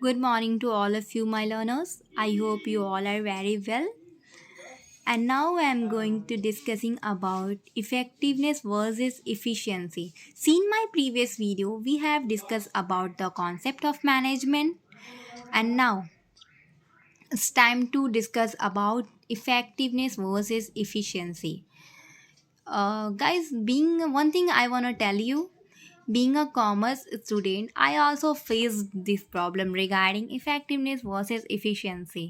Good morning to all of you, my learners. I hope you all are very well. And now I am going to discussing about effectiveness versus efficiency. See, in my previous video, we have discussed about the concept of management, and now it's time to discuss about effectiveness versus efficiency. Guys, being one thing I want to tell you, being a commerce student, I also faced this problem regarding effectiveness versus efficiency.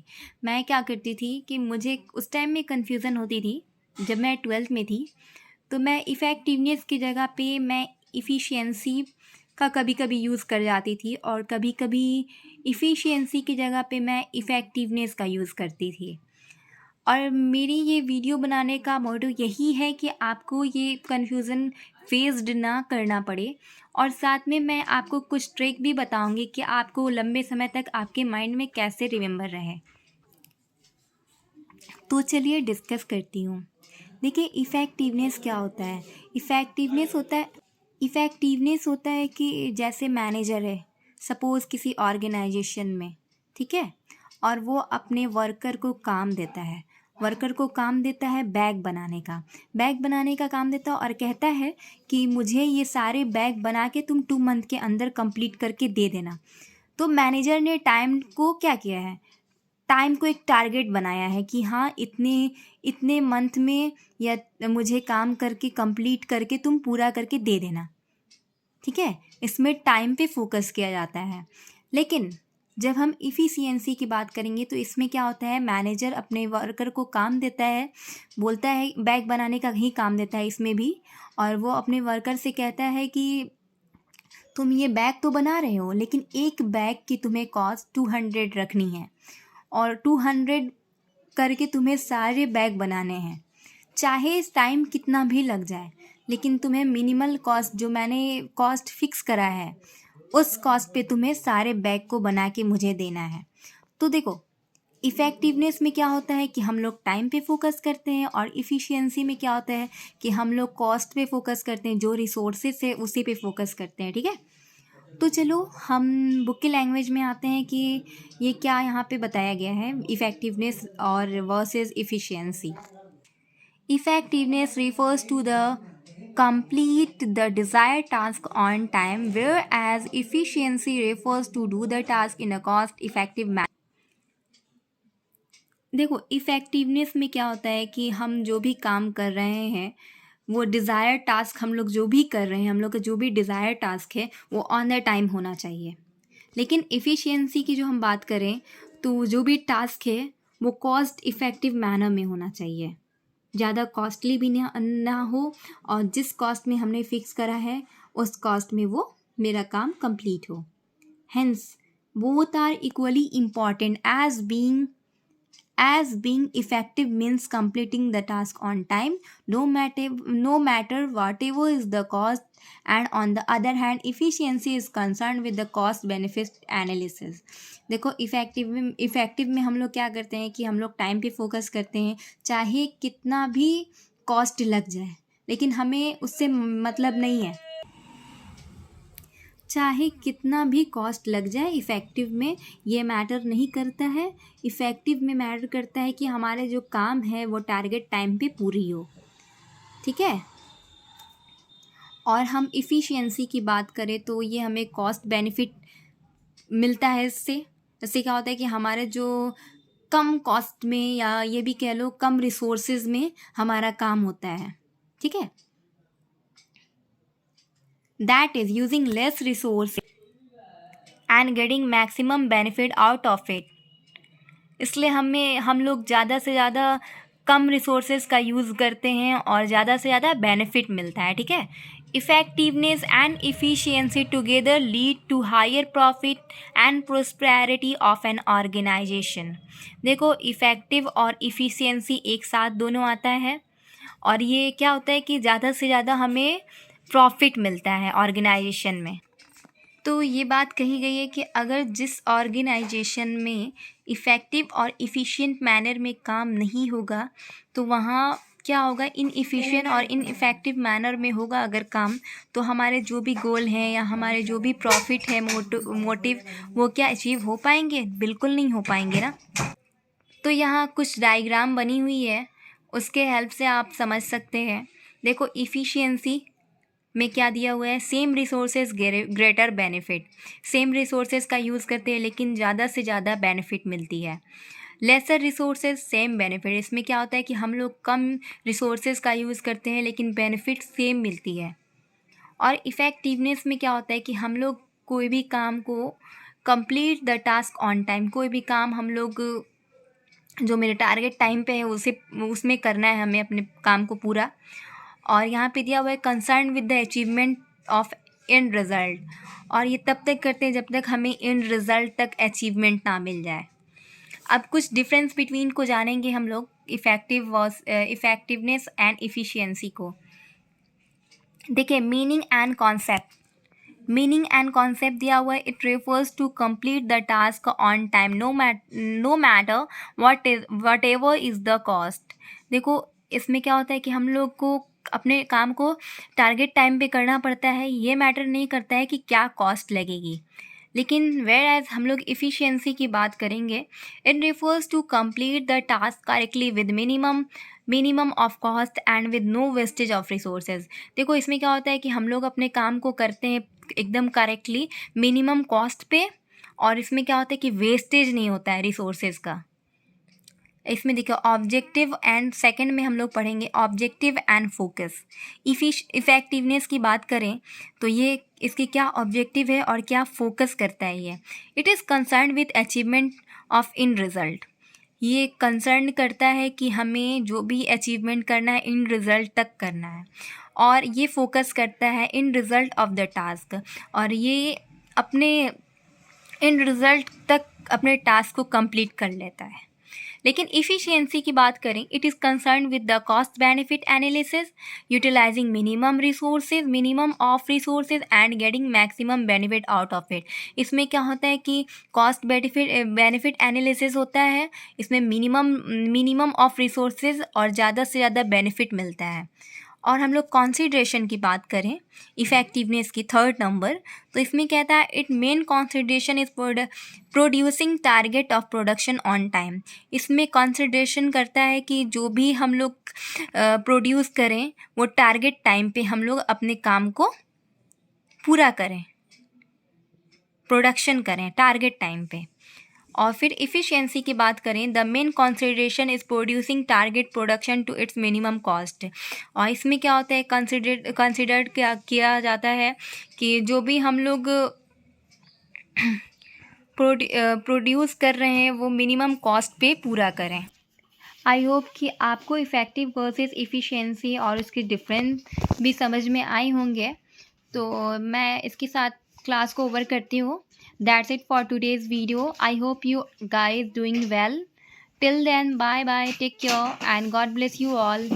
मैं क्या करती थी कि मुझे उस time में confusion होती थी जब मैं 12th में थी, तो मैं इफ़ेक्टिवनेस की जगह पे मैं इफ़िशियंसी का कभी कभी यूज़ कर जाती थी और कभी कभी इफ़िशियंसी की जगह पे मैं इफ़ेक्टिवनेस का यूज़ करती थी। और मेरी ये वीडियो बनाने का मोटिव यही है कि आपको ये कन्फ्यूज़न फेस्ड ना करना पड़े, और साथ में मैं आपको कुछ ट्रिक भी बताऊंगी कि आपको लंबे समय तक आपके माइंड में कैसे रिमेंबर रहे। तो चलिए डिस्कस करती हूँ। देखिए, इफ़ेक्टिवनेस क्या होता है। इफ़ेक्टिवनेस होता है कि जैसे मैनेजर है सपोज़ किसी ऑर्गेनाइजेशन में, ठीक है, और वो अपने वर्कर को काम देता है बैग बनाने का काम देता है, और कहता है कि मुझे ये सारे बैग बना के तुम 2 मंथ के अंदर कंप्लीट करके दे देना। तो मैनेजर ने टाइम को क्या किया है, टाइम को एक टारगेट बनाया है कि हाँ इतने इतने मंथ में या मुझे काम करके कंप्लीट करके तुम पूरा करके दे देना, ठीक है। इसमें टाइम पे फोकस किया जाता है। लेकिन जब हम इफ़िशियंसी की बात करेंगे तो इसमें क्या होता है, मैनेजर अपने वर्कर को काम देता है, बोलता है बैग बनाने का ही काम देता है इसमें भी, और वो अपने वर्कर से कहता है कि तुम ये बैग तो बना रहे हो लेकिन एक बैग की तुम्हें कॉस्ट 200 रखनी है, और 200 करके तुम्हें सारे बैग बनाने हैं। चाहे टाइम कितना भी लग जाए, लेकिन तुम्हें मिनिमल कॉस्ट जो मैंने कॉस्ट फिक्स करा है उस कॉस्ट पे तुम्हें सारे बैग को बना के मुझे देना है। तो देखो, इफ़ेक्टिवनेस में क्या होता है कि हम लोग टाइम पे फोकस करते हैं, और इफ़िशियंसी में क्या होता है कि हम लोग कॉस्ट पे फोकस करते हैं, जो रिसोर्सेस है उसी पे फोकस करते हैं, ठीक है। तो चलो हम बुक की लैंग्वेज में आते हैं कि ये क्या यहाँ पे बताया गया है इफ़ेक्टिवनेस और versus efficiency. Effectiveness refers to the complete the desired task on time, whereas efficiency refers to do the task in a cost effective manner. देखो, इफ़ेक्टिवनेस में क्या होता है कि हम जो भी काम कर रहे हैं वो डिज़ायर टास्क हम लोग जो भी कर रहे हैं, हम लोग का जो भी डिज़ायर टास्क है वो ऑन द टाइम होना चाहिए। लेकिन एफिशिएंसी की जो हम बात करें तो जो भी टास्क है वो कॉस्ट इफ़ेक्टिव मैनर में होना चाहिए, ज़्यादा कॉस्टली भी ना हो, और जिस कॉस्ट में हमने फिक्स करा है उस कॉस्ट में वो मेरा काम कंप्लीट हो। Hence both are equally important as being effective means completing the task on time, no matter whatever is the cost, and on the other hand efficiency is concerned with the cost benefit analysis. देखो, effective में हम लोग क्या करते हैं कि हम लोग टाइम पे फोकस करते हैं, चाहे कितना भी कॉस्ट लग जाए, लेकिन हमें उससे मतलब नहीं है। चाहे कितना भी कॉस्ट लग जाए, इफ़ेक्टिव में ये मैटर नहीं करता है। इफ़ेक्टिव में मैटर करता है कि हमारे जो काम है वो टारगेट टाइम पे पूरी हो, ठीक है। और हम इफ़िशियंसी की बात करें तो ये हमें कॉस्ट बेनिफिट मिलता है। इससे क्या होता है कि हमारे जो कम कॉस्ट में, या ये भी कह लो कम रिसोर्सेज में हमारा काम होता है, ठीक है। That is using less resource and getting maximum benefit out of it. इसलिए हम लोग ज़्यादा से ज़्यादा कम रिसोर्सेज का यूज़ करते हैं और ज़्यादा से ज़्यादा बेनिफिट मिलता है, ठीक है। Effectiveness and efficiency together lead to higher profit and prosperity of an organisation. देखो, इफ़ेक्टिव और इफ़िशियंसी एक साथ दोनों आता है, और ये क्या होता है कि ज़्यादा से ज़्यादा हमें प्रॉफिट मिलता है ऑर्गेनाइजेशन में। तो ये बात कही गई है कि अगर जिस ऑर्गेनाइजेशन में इफ़ेक्टिव और इफ़िशिएंट मैनर में काम नहीं होगा तो वहाँ क्या होगा, इनइफिशिएंट और इनइफेक्टिव मैनर में होगा अगर काम, तो हमारे जो भी गोल हैं या हमारे जो भी प्रॉफिट है, मोटिव, वो क्या अचीव हो पाएंगे? बिल्कुल नहीं हो पाएंगे ना। तो यहाँ कुछ डायग्राम बनी हुई है, उसके हेल्प से आप समझ सकते हैं। देखो इफ़िशियंसी में क्या दिया हुआ है, same resources greater benefit. Same resources का यूज़ करते हैं लेकिन ज़्यादा से ज़्यादा बेनिफिट मिलती है। लेसर रिसोर्सेज सेम बेनिफिट, इसमें क्या होता है कि हम लोग कम रिसोर्सेज का यूज़ करते हैं लेकिन बेनिफिट सेम मिलती है। और इफ़ेक्टिवनेस में क्या होता है कि हम लोग कोई भी काम को complete the task on time, कोई भी काम हम लोग जो मेरे टारगेट टाइम पे है उसे उसमें करना है हमें अपने काम को पूरा। और यहाँ पे दिया हुआ है concern with the achievement of end result, और ये तब तक करते हैं जब तक हमें एंड रिज़ल्ट तक अचीवमेंट ना मिल जाए। अब कुछ डिफरेंस बिटवीन को जानेंगे हम लोग, इफ़ेक्टिवनेस एंड इफ़िशियंसी को। देखिए meaning and concept. Meaning and concept दिया हुआ है, it refers to complete the task on time no matter whatever is the cost. देखो इसमें क्या होता है कि हम लोग को अपने काम को टारगेट टाइम पे करना पड़ता है, ये मैटर नहीं करता है कि क्या कॉस्ट लगेगी। लेकिन वेयर एज हम लोग इफ़िशियंसी की बात करेंगे, it refers to complete the task correctly with minimum of cost and with no wastage of resources. देखो इसमें क्या होता है कि हम लोग अपने काम को करते हैं एकदम करेक्टली मिनिमम कॉस्ट पे, और इसमें क्या होता है कि वेस्टेज नहीं होता है रिसोर्सेज का। इसमें देखिए ऑब्जेक्टिव एंड सेकंड में हम लोग पढ़ेंगे ऑब्जेक्टिव एंड फोकस। इफ़ेक्टिवनेस की बात करें तो ये इसकी क्या ऑब्जेक्टिव है और क्या फोकस करता है ये। It is concern with achievement of in result. ये कंसर्न करता है कि हमें जो भी अचीवमेंट करना है इन रिज़ल्ट तक करना है, और ये फोकस करता है इन रिज़ल्ट ऑफ द टास्क, और ये अपने इन रिज़ल्ट तक अपने टास्क को कंप्लीट कर लेता है। लेकिन इफ़िशियंसी की बात करें, it is concern with the cost benefit analysis, utilising minimum of resources and getting maximum benefit out of it. इसमें क्या होता है कि कॉस्ट बेनिफिट एनालिसिस होता है, इसमें मिनिमम ऑफ रिसोर्सेज और ज़्यादा से ज़्यादा बेनिफिट मिलता है। और हम लोग कॉन्सिडरेशन की बात करें इफ़ेक्टिवनेस की थर्ड नंबर, तो इसमें कहता है it main consideration is producing target of production on time. इसमें कॉन्सिडरेशन करता है कि जो भी हम लोग प्रोड्यूस करें वो टारगेट टाइम पे हम लोग अपने काम को पूरा करें, प्रोडक्शन करें टारगेट टाइम पे। और फिर इफ़िशियंसी की बात करें, the main consideration is producing target production to its minimum cost. और इसमें क्या होता है कंसिडर्ड किया जाता है कि जो भी हम लोग प्रोड्यूस कर रहे हैं वो मिनिमम कॉस्ट पे पूरा करें। आई होप कि आपको इफ़ेक्टिव वर्सेस इफ़िशियंसी और उसके डिफरेंस भी समझ में आए होंगे। तो मैं इसके साथ क्लास को ओवर करती हूँ। That's it for today's video. I hope you guys doing well. Till then, bye bye, take care and God bless you all.